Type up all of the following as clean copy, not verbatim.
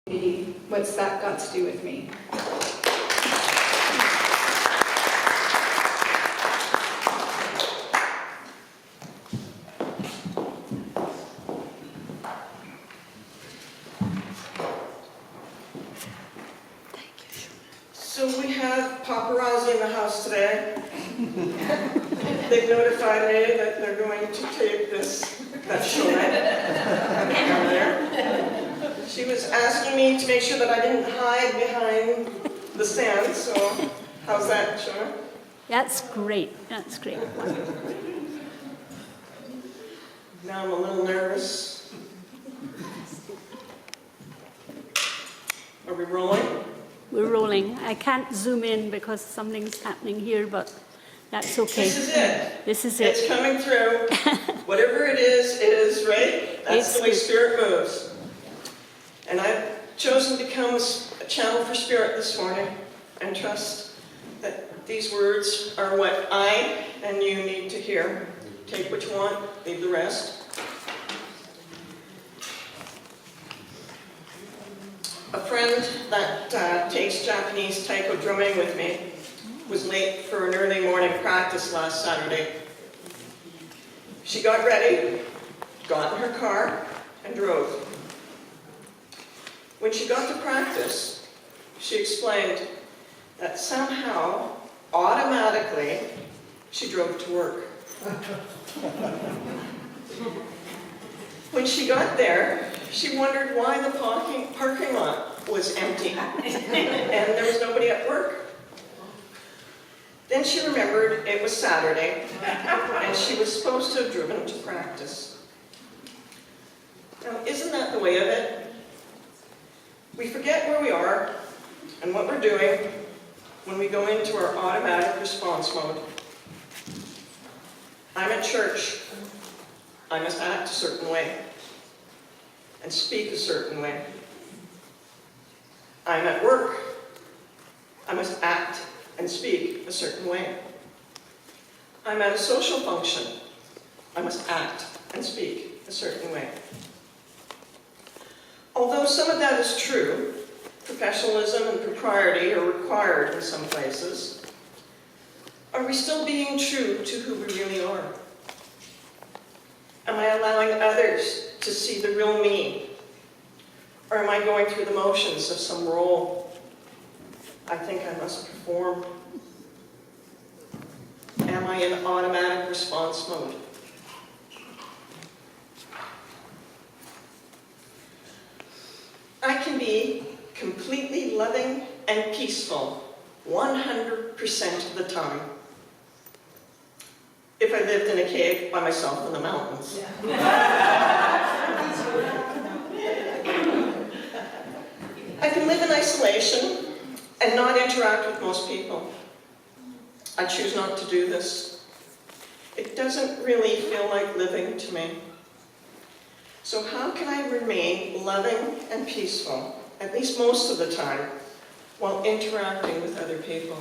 What's that got to do with me? So we have paparazzi in the house today. They've notified me that they're going to tape this. That's Shona down there. She was asking me to make sure that I didn't hide behind the stand, so how's that, Shona? That's great. That's great. Now I'm a little nervous. Are we rolling? We're rolling. I can't zoom in because something's happening here, but that's okay. This is it. This is It's it. coming through. Whatever it is, right? That's It's the way good. Spirit moves. And I've chosen to become a channel for Spirit this morning and trust that these words are what I and you need to hear. Take what you want, leave the rest. A friend that takes Japanese taiko drumming with me was late for an early morning practice last Saturday. She got ready, got in her car, and drove. When she got to practice, she explained that somehow, automatically, she drove to work. When she got there, she wondered why the parking lot was empty and there was nobody at work. Then she remembered it was Saturday and she was supposed to have driven to practice. Now, isn't that the way of it? We forget where we are and what we're doing when we go into our automatic response mode. I'm at church. I must act a certain way and speak a certain way. I'm at work. I must act and speak a certain way. I'm at a social function. I must act and speak a certain way. Although some of that is true, professionalism and propriety are required in some places, are we still being true to who we really are? Am I allowing others to see the real me? Or am I going through the motions of some role I think I must perform? Am I in automatic response mode? I can be completely loving and peaceful 100% of the time if I lived in a cave by myself in the mountains. I can live in isolation and not interact with most people. I choose not to do this. It doesn't really feel like living to me. So how can I remain loving and peaceful, at least most of the time, while interacting with other people?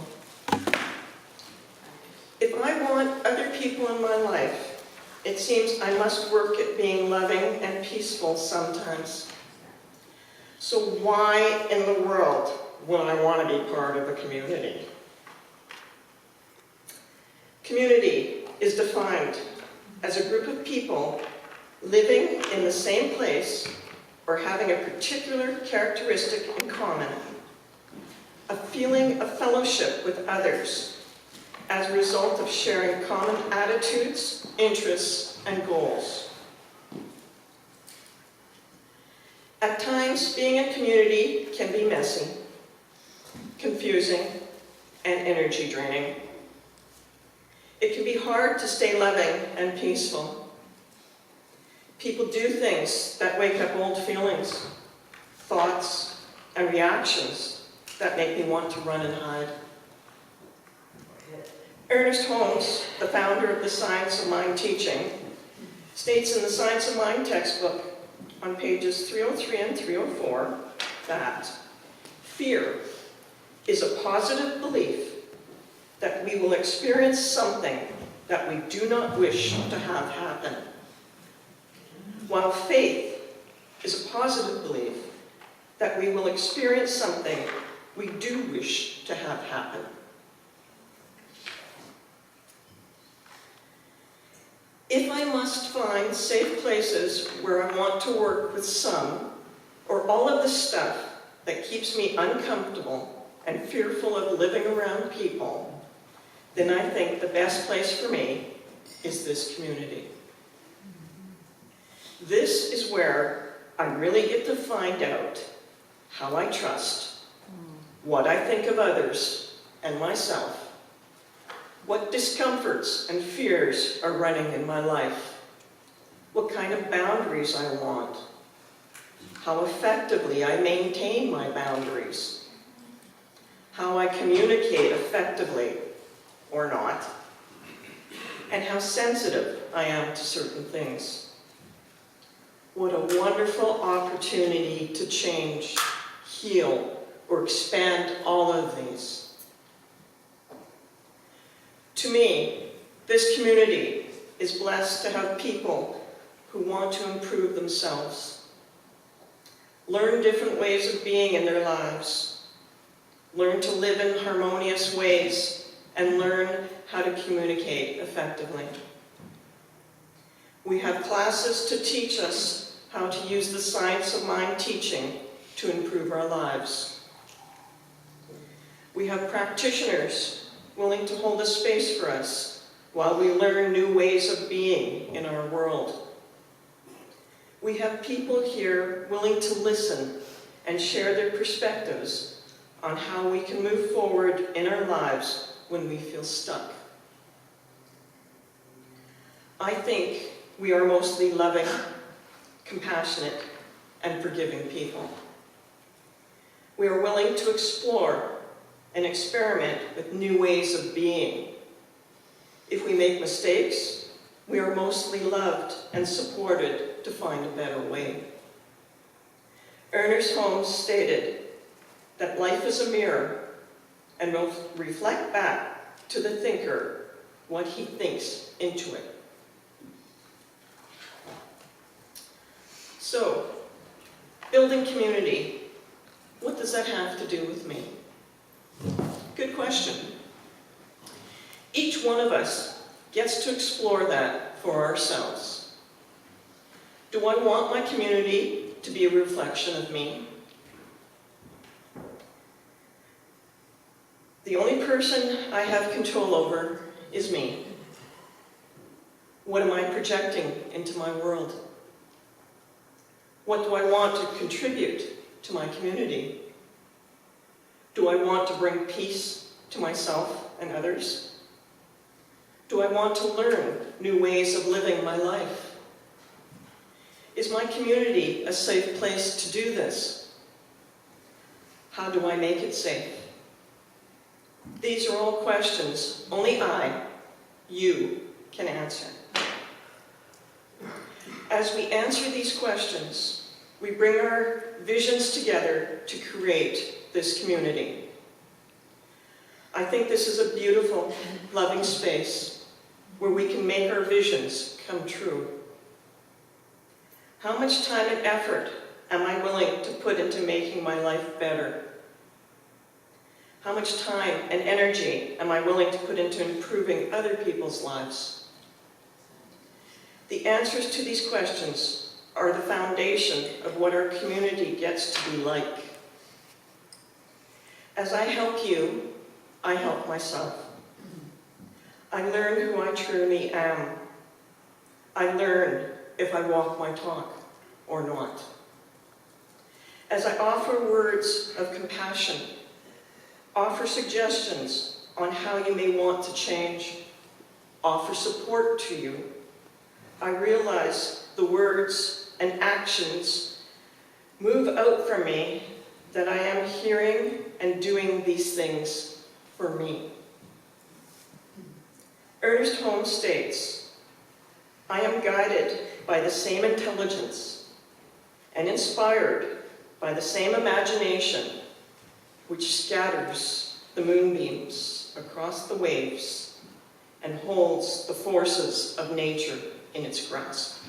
If I want other people in my life, it seems I must work at being loving and peaceful sometimes. So why in the world would I want to be part of a community? Community is defined as a group of people living in the same place or having a particular characteristic in common, a feeling of fellowship with others as a result of sharing common attitudes, interests, and goals. At times, being in community can be messy, confusing, and energy draining. It can be hard to stay loving and peaceful. People do things that wake up old feelings, thoughts, and reactions that make me want to run and hide. Ernest Holmes, the founder of the Science of Mind teaching, states in the Science of Mind textbook on pages 303 and 304 that fear is a positive belief that we will experience something that we do not wish to have happen, while faith is a positive belief that we will experience something we do wish to have happen. If I must find safe places where I want to work with some or all of the stuff that keeps me uncomfortable and fearful of living around people, then I think the best place for me is this community. This is where I really get to find out how I trust, what I think of others and myself, what discomforts and fears are running in my life, what kind of boundaries I want, how effectively I maintain my boundaries, how I communicate effectively or not, and how sensitive I am to certain things. What a wonderful opportunity to change, heal, or expand all of these. To me, this community is blessed to have people who want to improve themselves, learn different ways of being in their lives, learn to live in harmonious ways, and learn how to communicate effectively. We have classes to teach us how to use the science of mind teaching to improve our lives. We have practitioners willing to hold a space for us while we learn new ways of being in our world. We have people here willing to listen and share their perspectives on how we can move forward in our lives when we feel stuck. I think we are mostly loving, compassionate, and forgiving people. We are willing to explore and experiment with new ways of being. If we make mistakes, we are mostly loved and supported to find a better way. Ernest Holmes stated that life is a mirror and will reflect back to the thinker what he thinks into it. So, building community, what does that have to do with me? Good question. Each one of us gets to explore that for ourselves. Do I want my community to be a reflection of me? The only person I have control over is me. What am I projecting into my world? What do I want to contribute to my community? Do I want to bring peace to myself and others? Do I want to learn new ways of living my life? Is my community a safe place to do this? How do I make it safe? These are all questions only you, can answer. As we answer these questions, we bring our visions together to create this community. I think this is a beautiful, loving space where we can make our visions come true. How much time and effort am I willing to put into making my life better? How much time and energy am I willing to put into improving other people's lives? The answers to these questions are the foundation of what our community gets to be like. As I help you, I help myself. I learn who I truly am. I learn if I walk my talk or not. As I offer words of compassion, offer suggestions on how you may want to change, offer support to you, I realize the words and actions move out from me that I am hearing and doing these things for me. Ernest Holmes states, I am guided by the same intelligence and inspired by the same imagination which scatters the moonbeams across the waves and holds the forces of nature in its grasp.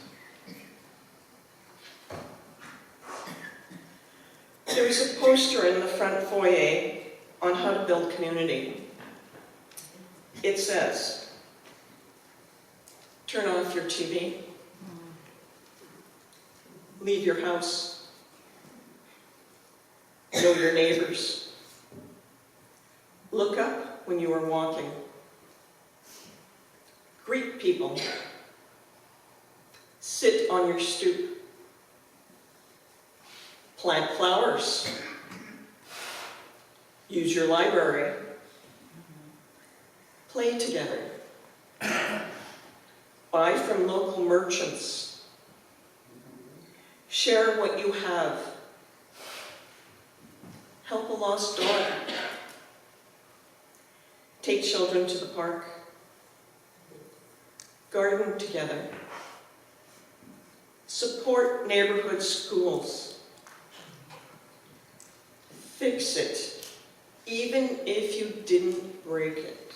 There's a poster in the front foyer on how to build community. It says, turn off your TV, leave your house, know your neighbors, look up when you are walking, greet people, sit on your stoop, plant flowers, use your library, play together, buy from local merchants, share what you have, help a lost dog, take children to the park, garden together, support neighborhood schools, fix it, even if you didn't break it.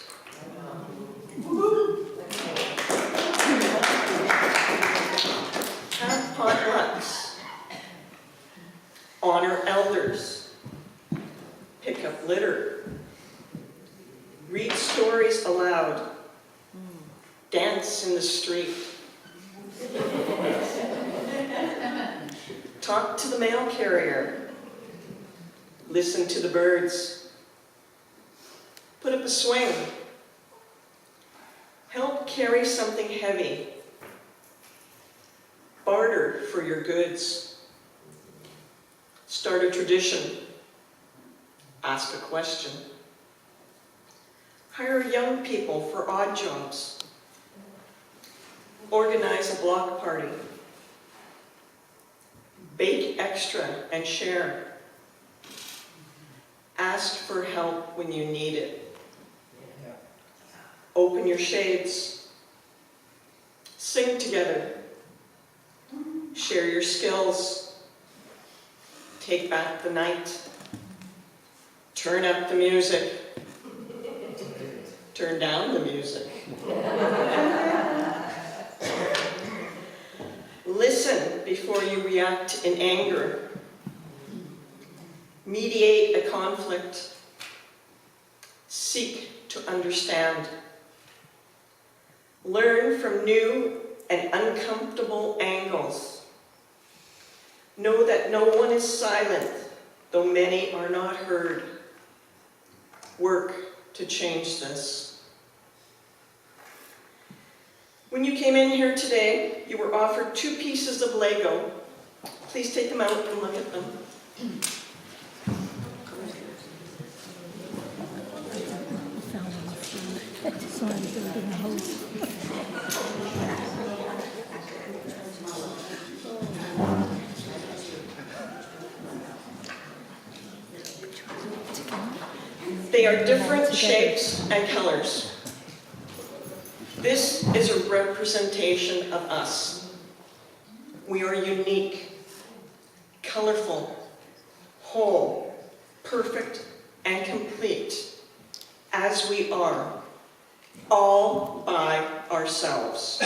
Have potlucks, honor elders, pick up litter, read stories aloud, dance in the street, talk to the mail carrier, listen to the birds, put up a swing, help carry something heavy, barter for your goods, start a tradition, ask a question, hire young people for odd jobs, organize a block party, bake extra and share, ask for help when you need it, open your shades, sing together, share your skills, take back the night, turn up the music, turn down the music. Listen before you react in anger. Mediate a conflict. Seek to understand. Learn from new and uncomfortable angles. Know that no one is silent, though many are not heard. Work to change this. When you came in here today, you were offered 2 pieces of Lego. Please take them out and look at them. They are different shapes and colors. This is a representation of us. We are unique, colorful, whole, perfect, and complete, as we are, all by ourselves.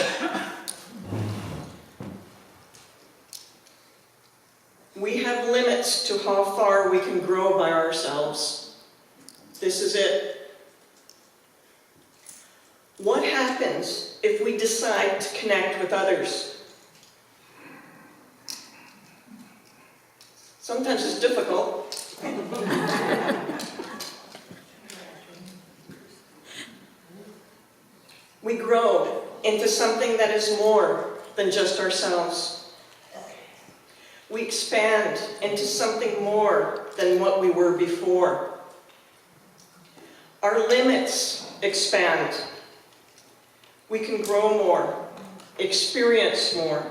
We have limits to how far we can grow by ourselves. This is it. What happens if we decide to connect with others? Sometimes it's difficult. We grow into something that is more than just ourselves. We expand into something more than what we were before. Our limits expand. We can grow more, experience more.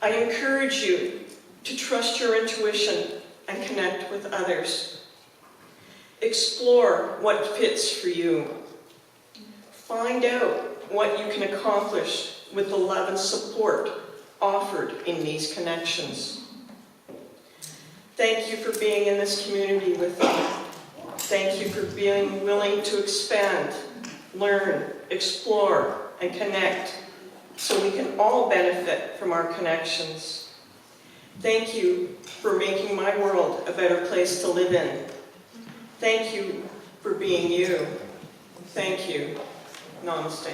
I encourage you to trust your intuition and connect with others. Explore what fits for you. Find out what you can accomplish with the love and support offered in these connections. Thank you for being in this community with me. Thank you for being willing to expand, learn, explore, and connect so we can all benefit from our connections. Thank you for making my world a better place to live in. Thank you for being you. Thank you. Namaste.